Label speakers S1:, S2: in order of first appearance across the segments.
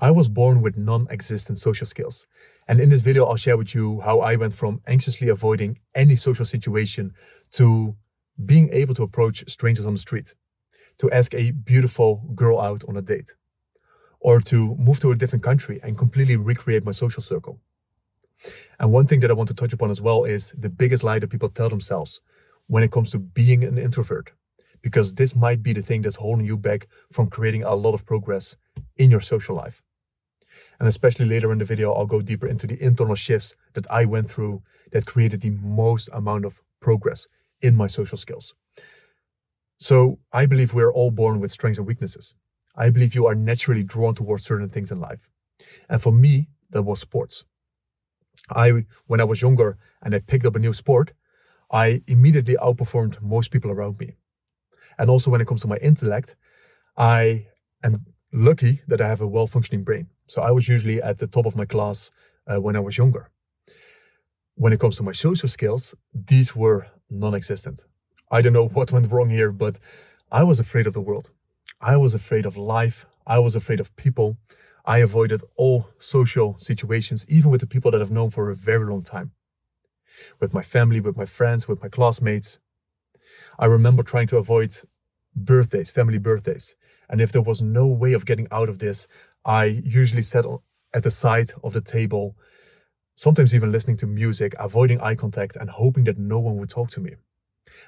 S1: I was born with non-existent social skills. And in this video, I'll share with you how I went from anxiously avoiding any social situation to being able to approach strangers on the street, to ask a beautiful girl out on a date, or to move to a different country and completely recreate my social circle. And one thing that I want to touch upon as well is the biggest lie that people tell themselves when it comes to being an introvert, because this might be the thing that's holding you back from creating a lot of progress in your social life. And especially later in the video, I'll go deeper into the internal shifts that I went through that created the most amount of progress in my social skills. So I believe we're all born with strengths and weaknesses. I believe you are naturally drawn towards certain things in life. And for me, that was sports. When I was younger and I picked up a new sport, I immediately outperformed most people around me. And also when it comes to my intellect, I am lucky that I have a well-functioning brain. So I was usually at the top of my class when I was younger. When it comes to my social skills, these were non-existent. I don't know what went wrong here, but I was afraid of the world. I was afraid of life. I was afraid of people. I avoided all social situations, even with the people that I've known for a very long time. With my family, with my friends, with my classmates. I remember trying to avoid birthdays, family birthdays. And if there was no way of getting out of this, I usually sat at the side of the table, sometimes even listening to music, avoiding eye contact and hoping that no one would talk to me.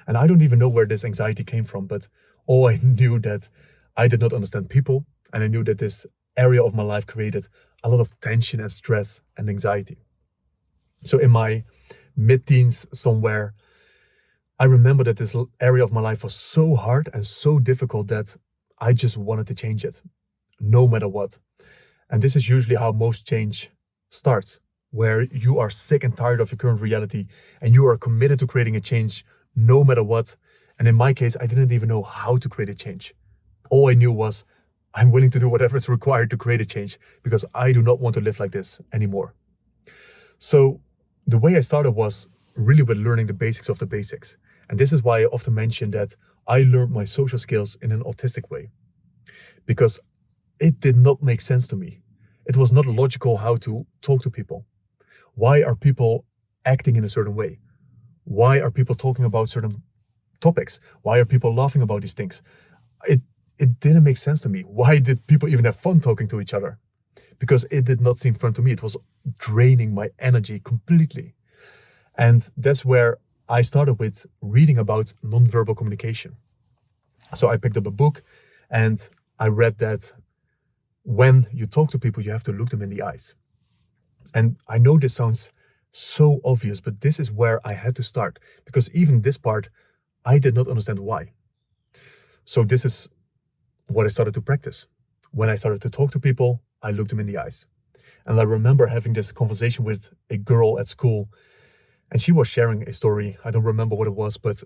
S1: And I don't even know where this anxiety came from, but all I knew that I did not understand people, and I knew that this area of my life created a lot of tension and stress and anxiety. So in my mid-teens somewhere, I remember that this area of my life was so hard and so difficult that I just wanted to change it, no matter what. And this is usually how most change starts, where you are sick and tired of your current reality and you are committed to creating a change no matter what. And in my case, I didn't even know how to create a change. All I knew was I'm willing to do whatever is required to create a change because I do not want to live like this anymore. So the way I started was really with learning the basics of the basics. And this is why I often mention that I learned my social skills in an autistic way, because it did not make sense to me. It was not logical how to talk to people. Why are people acting in a certain way? Why are people talking about certain topics? Why are people laughing about these things? It didn't make sense to me. Why did people even have fun talking to each other? Because it did not seem fun to me. It was draining my energy completely. And that's where I started with reading about nonverbal communication. So I picked up a book and I read that when you talk to people, you have to look them in the eyes. And I know this sounds so obvious, but this is where I had to start, because even this part, I did not understand why. So this is what I started to practice. When I started to talk to people, I looked them in the eyes. And I remember having this conversation with a girl at school, and she was sharing a story. I don't remember what it was, but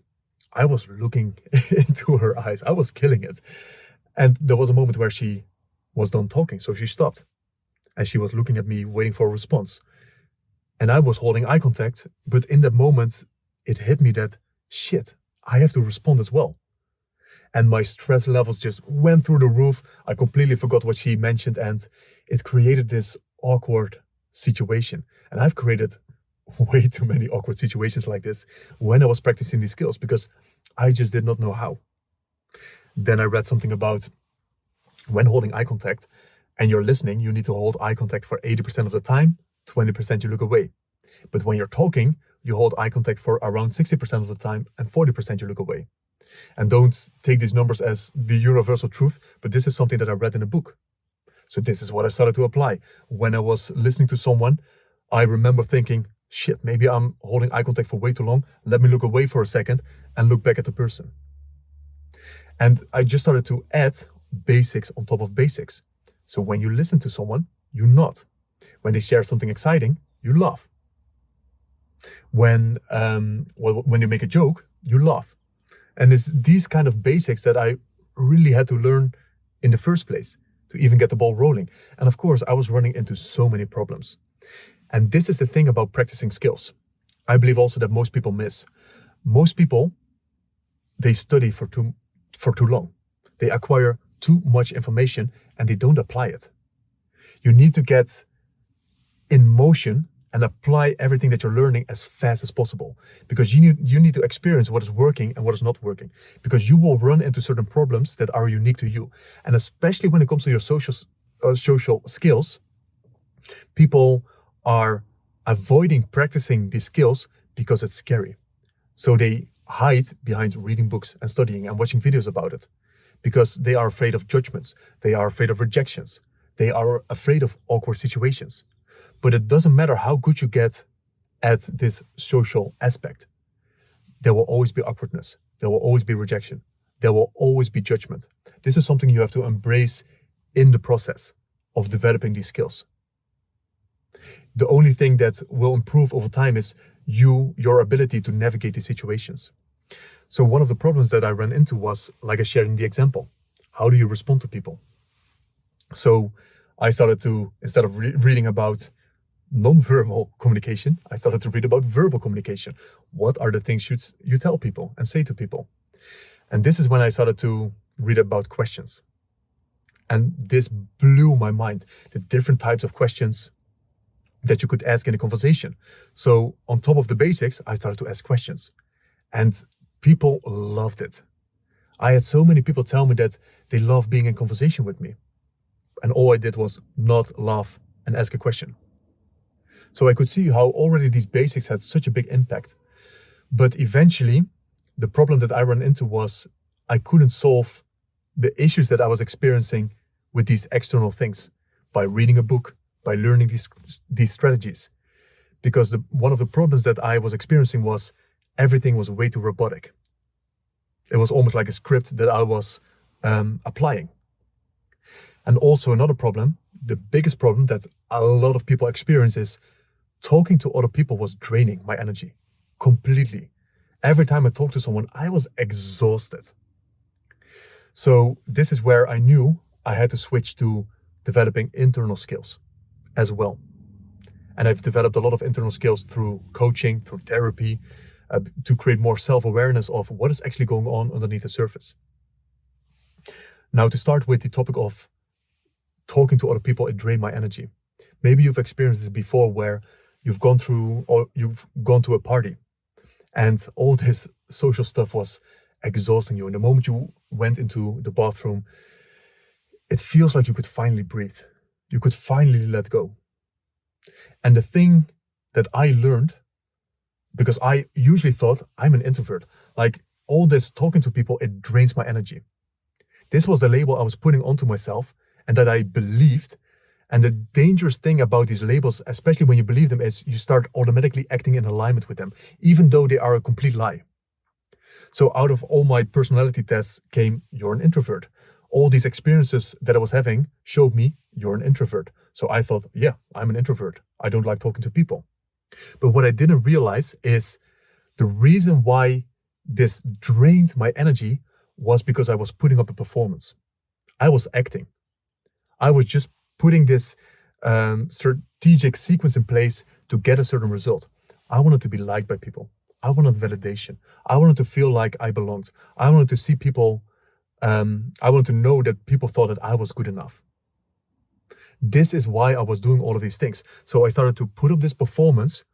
S1: I was looking into her eyes. I was killing it. And there was a moment where she was done talking, so she stopped. And she was looking at me, waiting for a response. And I was holding eye contact, but in that moment, it hit me that, shit, I have to respond as well. And my stress levels just went through the roof. I completely forgot what she mentioned, and it created this awkward situation. And I've created way too many awkward situations like this when I was practicing these skills because I just did not know how. Then I read something about when holding eye contact and you're listening, you need to hold eye contact for 80% of the time, 20% you look away. But when you're talking, you hold eye contact for around 60% of the time and 40% you look away. And don't take these numbers as the universal truth, but this is something that I read in a book. So this is what I started to apply. When I was listening to someone, I remember thinking, shit, maybe I'm holding eye contact for way too long. Let me look away for a second and look back at the person. And I just started to add basics on top of basics. So when you listen to someone, you nod. When they share something exciting, you laugh. When you make a joke, you laugh. And it's these kind of basics that I really had to learn in the first place to even get the ball rolling. And of course, I was running into so many problems. And this is the thing about practicing skills. I believe also that most people miss. Most people, they study for too long. They acquire too much information and they don't apply it. You need to get in motion and apply everything that you're learning as fast as possible, because you need to experience what is working and what is not working, because you will run into certain problems that are unique to you. And especially when it comes to your social skills, people are avoiding practicing these skills because it's scary. So they hide behind reading books and studying and watching videos about it, because they are afraid of judgments, they are afraid of rejections, they are afraid of awkward situations. But it doesn't matter how good you get at this social aspect. There will always be awkwardness. There will always be rejection. There will always be judgment. This is something you have to embrace in the process of developing these skills. The only thing that will improve over time is your ability to navigate these situations. So one of the problems that I ran into was, like I shared in the example, how do you respond to people? So I started to, instead of reading about non-verbal communication, I started to read about verbal communication. What are the things you tell people and say to people? And this is when I started to read about questions. And this blew my mind, the different types of questions that you could ask in a conversation. So on top of the basics, I started to ask questions. And people loved it. I had so many people tell me that they love being in conversation with me. And all I did was not laugh and ask a question. So I could see how already these basics had such a big impact. But eventually, the problem that I ran into was I couldn't solve the issues that I was experiencing with these external things by reading a book, by learning these strategies. Because one of the problems that I was experiencing was everything was way too robotic. It was almost like a script that I was applying. And also another problem, the biggest problem that a lot of people experience is talking to other people was draining my energy completely. Every time I talked to someone, I was exhausted. So this is where I knew I had to switch to developing internal skills as well. And I've developed a lot of internal skills through coaching, through therapy, to create more self-awareness of what is actually going on underneath the surface. Now, to start with the topic of talking to other people, it drained my energy. Maybe you've experienced this before, where you've gone to a party and all this social stuff was exhausting you. And the moment you went into the bathroom, it feels like you could finally breathe. You could finally let go. And the thing that I learned, because I usually thought I'm an introvert, like all this talking to people, it drains my energy. This was the label I was putting onto myself and that I believed. And the dangerous thing about these labels, especially when you believe them, is you start automatically acting in alignment with them, even though they are a complete lie. So out of all my personality tests came, you're an introvert. All these experiences that I was having showed me you're an introvert. So I thought, yeah, I'm an introvert. I don't like talking to people. But what I didn't realize is the reason why this drained my energy was because I was putting up a performance. I was acting. I was just putting this strategic sequence in place to get a certain result. I wanted to be liked by people. I wanted validation. I wanted to feel like I belonged. I wanted to see people, I wanted to know that people thought that I was good enough. This is why I was doing all of these things. So I started to put up this performance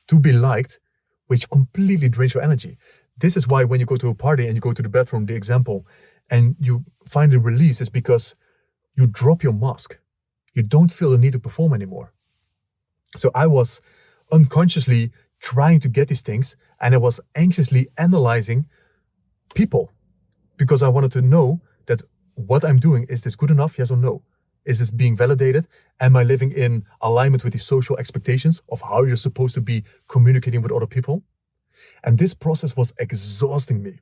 S1: to be liked, which completely drains your energy. This is why when you go to a party and you go to the bathroom, the example, and you finally release, is because you drop your mask. You don't feel the need to perform anymore. So I was unconsciously trying to get these things, and I was anxiously analyzing people because I wanted to know that what I'm doing, is this good enough? Yes or no? Is this being validated? Am I living in alignment with the social expectations of how you're supposed to be communicating with other people? And this process was exhausting me.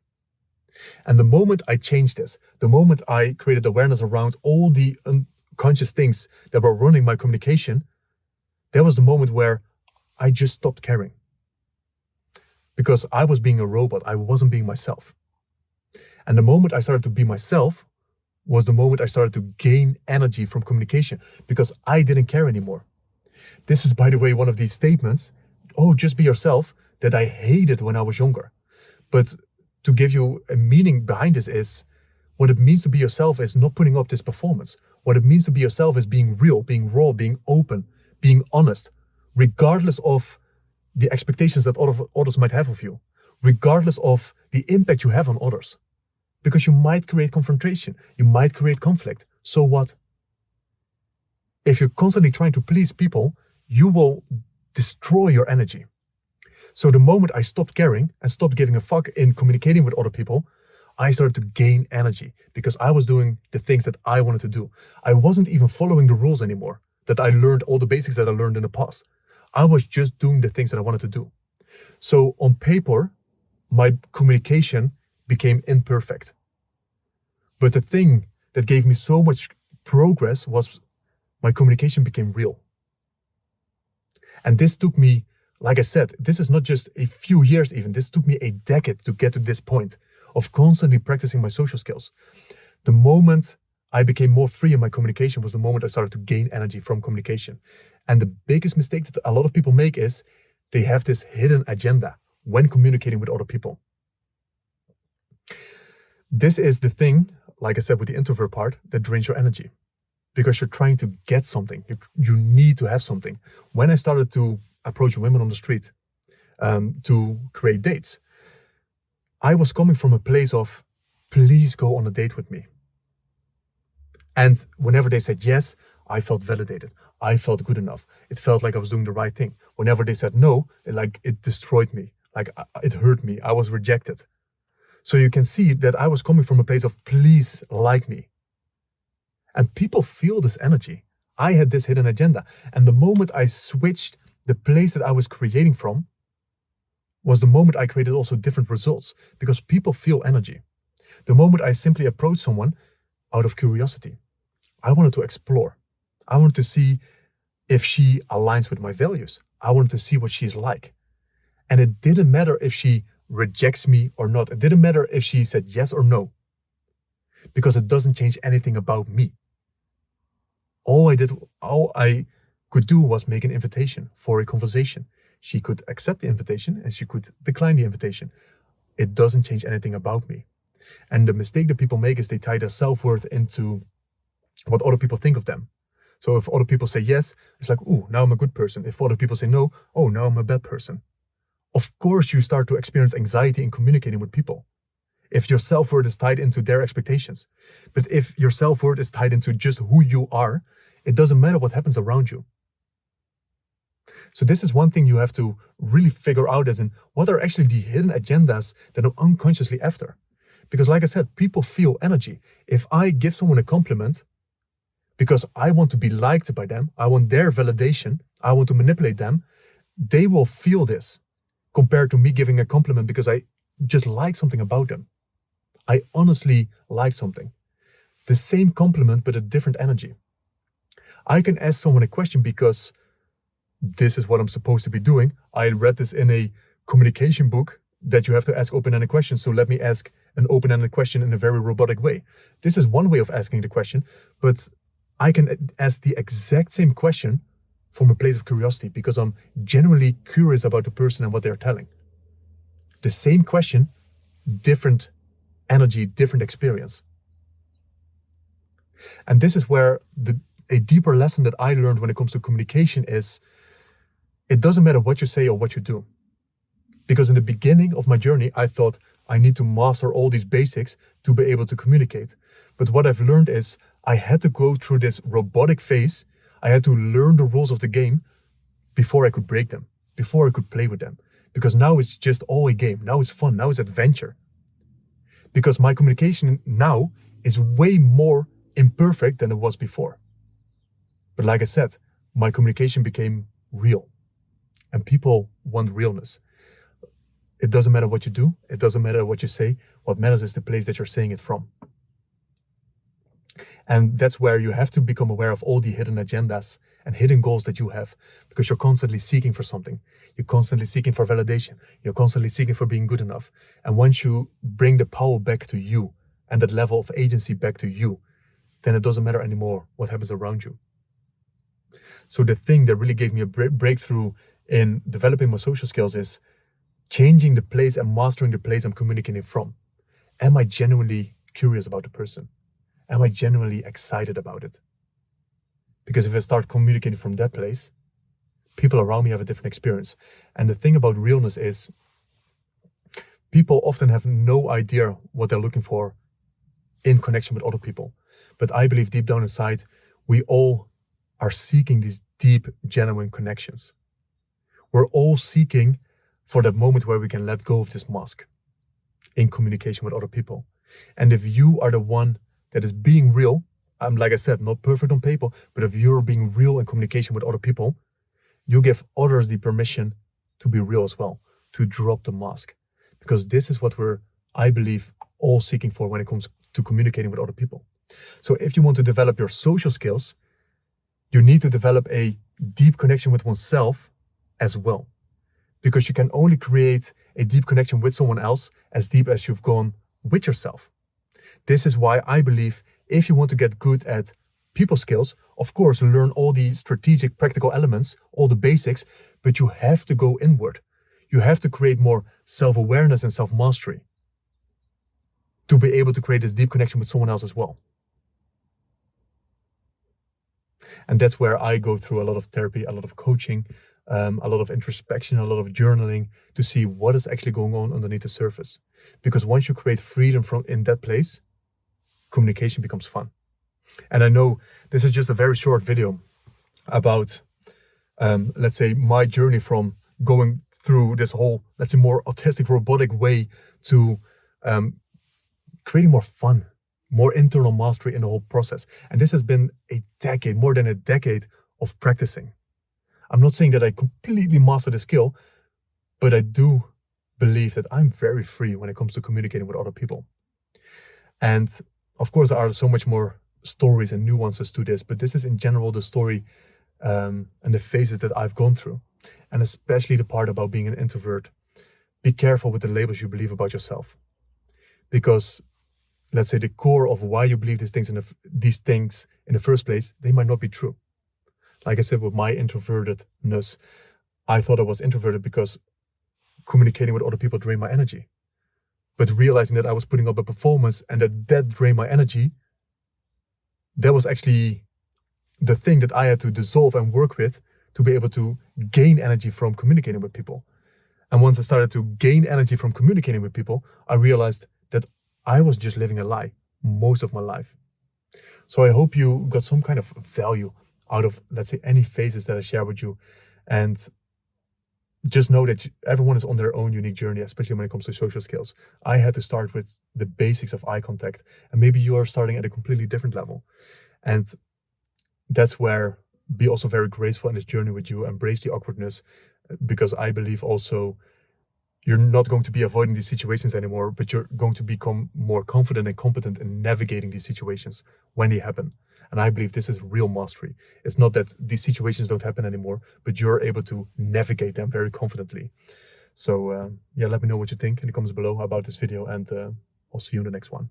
S1: And the moment I changed this, the moment I created awareness around all the unconscious things that were running my communication, that was the moment where I just stopped caring. Because I was being a robot, I wasn't being myself. And the moment I started to be myself was the moment I started to gain energy from communication, because I didn't care anymore. This is, by the way, one of these statements, oh, just be yourself, that I hated when I was younger. But to give you a meaning behind this, is what it means to be yourself is not putting up this performance. What it means to be yourself is being real, being raw, being open, being honest, regardless of the expectations that others might have of you, regardless of the impact you have on others. Because you might create confrontation, you might create conflict. So what? If you're constantly trying to please people, you will destroy your energy. So the moment I stopped caring and stopped giving a fuck in communicating with other people, I started to gain energy because I was doing the things that I wanted to do. I wasn't even following the rules anymore, that I learned all the basics that I learned in the past. I was just doing the things that I wanted to do. So on paper, my communication became imperfect. But the thing that gave me so much progress was my communication became real. And this took me, like I said, this is not just a few years even, this took me a decade to get to this point of constantly practicing my social skills. The moment I became more free in my communication was the moment I started to gain energy from communication. And the biggest mistake that a lot of people make is they have this hidden agenda when communicating with other people. This is the thing, like I said, with the introvert part, that drains your energy. Because you're trying to get something. You need to have something. When I started to approach women on the street to create dates, I was coming from a place of, please go on a date with me. And whenever they said yes, I felt validated. I felt good enough. It felt like I was doing the right thing. Whenever they said no, it destroyed me. It hurt me. I was rejected. So you can see that I was coming from a place of, please like me. And people feel this energy. I had this hidden agenda. And the moment I switched the place that I was creating from was the moment I created also different results, because people feel energy. The moment I simply approached someone out of curiosity, I wanted to explore. I wanted to see if she aligns with my values. I wanted to see what she's like. And it didn't matter if she rejects me or not. It didn't matter if she said yes or no, because it doesn't change anything about me. All I could do was make an invitation for a conversation. She could accept the invitation and she could decline the invitation. It doesn't change anything about me. And the mistake that people make is they tie their self-worth into what other people think of them. So if other people say yes, it's like, ooh, now I'm a good person. If other people say no, oh, now I'm a bad person. Of course, you start to experience anxiety in communicating with people if your self-worth is tied into their expectations. But if your self-worth is tied into just who you are, it doesn't matter what happens around you. So this is one thing you have to really figure out, as in, what are actually the hidden agendas that I'm unconsciously after? Because like I said, people feel energy. If I give someone a compliment because I want to be liked by them, I want their validation, I want to manipulate them, they will feel this compared to me giving a compliment because I just like something about them. I honestly like something. The same compliment, but a different energy. I can ask someone a question because this is what I'm supposed to be doing. I read this in a communication book that you have to ask open-ended questions. So let me ask an open-ended question in a very robotic way. This is one way of asking the question, but I can ask the exact same question from a place of curiosity because I'm genuinely curious about the person and what they're telling. The same question, different energy, different experience. And this is where a deeper lesson that I learned when it comes to communication is, it doesn't matter what you say or what you do. Because in the beginning of my journey, I thought I need to master all these basics to be able to communicate. But what I've learned is I had to go through this robotic phase. I had to learn the rules of the game before I could break them, before I could play with them. Because now it's just all a game. Now it's fun. Now it's adventure. Because my communication now is way more imperfect than it was before. But like I said, my communication became real. And people want realness. It doesn't matter what you do. It doesn't matter what you say. What matters is the place that you're saying it from. And that's where you have to become aware of all the hidden agendas and hidden goals that you have, because you're constantly seeking for something. You're constantly seeking for validation. You're constantly seeking for being good enough. And once you bring the power back to you and that level of agency back to you, then it doesn't matter anymore what happens around you. So the thing that really gave me a breakthrough in developing my social skills is changing the place and mastering the place I'm communicating from. Am I genuinely curious about the person? Am I genuinely excited about it? Because if I start communicating from that place, people around me have a different experience. And the thing about realness is people often have no idea what they're looking for in connection with other people. But I believe deep down inside, we all are seeking these deep, genuine connections. We're all seeking for that moment where we can let go of this mask in communication with other people. And if you are the one that is being real, I'm, like I said, not perfect on paper, but if you're being real in communication with other people, you give others the permission to be real as well, to drop the mask. Because this is what we're, I believe, all seeking for when it comes to communicating with other people. So if you want to develop your social skills, you need to develop a deep connection with oneself as well. Because you can only create a deep connection with someone else as deep as you've gone with yourself. This is why I believe if you want to get good at people skills, of course, learn all the strategic, practical elements, all the basics, but you have to go inward. You have to create more self-awareness and self-mastery to be able to create this deep connection with someone else as well. And that's where I go through a lot of therapy, a lot of coaching, a lot of introspection, a lot of journaling to see what is actually going on underneath the surface. Because once you create freedom from in that place, communication becomes fun. And I know this is just a very short video about, let's say, my journey from going through this whole, let's say, more autistic, robotic way to creating more fun, more internal mastery in the whole process. And this has been a decade, more than a decade of practicing. I'm not saying that I completely master the skill, but I do believe that I'm very free when it comes to communicating with other people. And of course, there are so much more stories and nuances to this, but this is in general the story and the phases that I've gone through. And especially the part about being an introvert. Be careful with the labels you believe about yourself. Because let's say the core of why you believe these things in the first place, they might not be true. Like I said, with my introvertedness, I thought I was introverted because communicating with other people drained my energy. But realizing that I was putting up a performance and that drained my energy, that was actually the thing that I had to dissolve and work with to be able to gain energy from communicating with people. And once I started to gain energy from communicating with people, I realized that I was just living a lie most of my life. So I hope you got some kind of value out of, let's say, any phases that I share with you. And just know that everyone is on their own unique journey, especially when it comes to social skills. I had to start with the basics of eye contact, and maybe you are starting at a completely different level. And that's where be also very graceful in this journey with you, embrace the awkwardness, because I believe also you're not going to be avoiding these situations anymore, but you're going to become more confident and competent in navigating these situations when they happen. And I believe this is real mastery. It's not that these situations don't happen anymore, but you're able to navigate them very confidently. So yeah, let me know what you think in the comments below about this video, and I'll see you in the next one.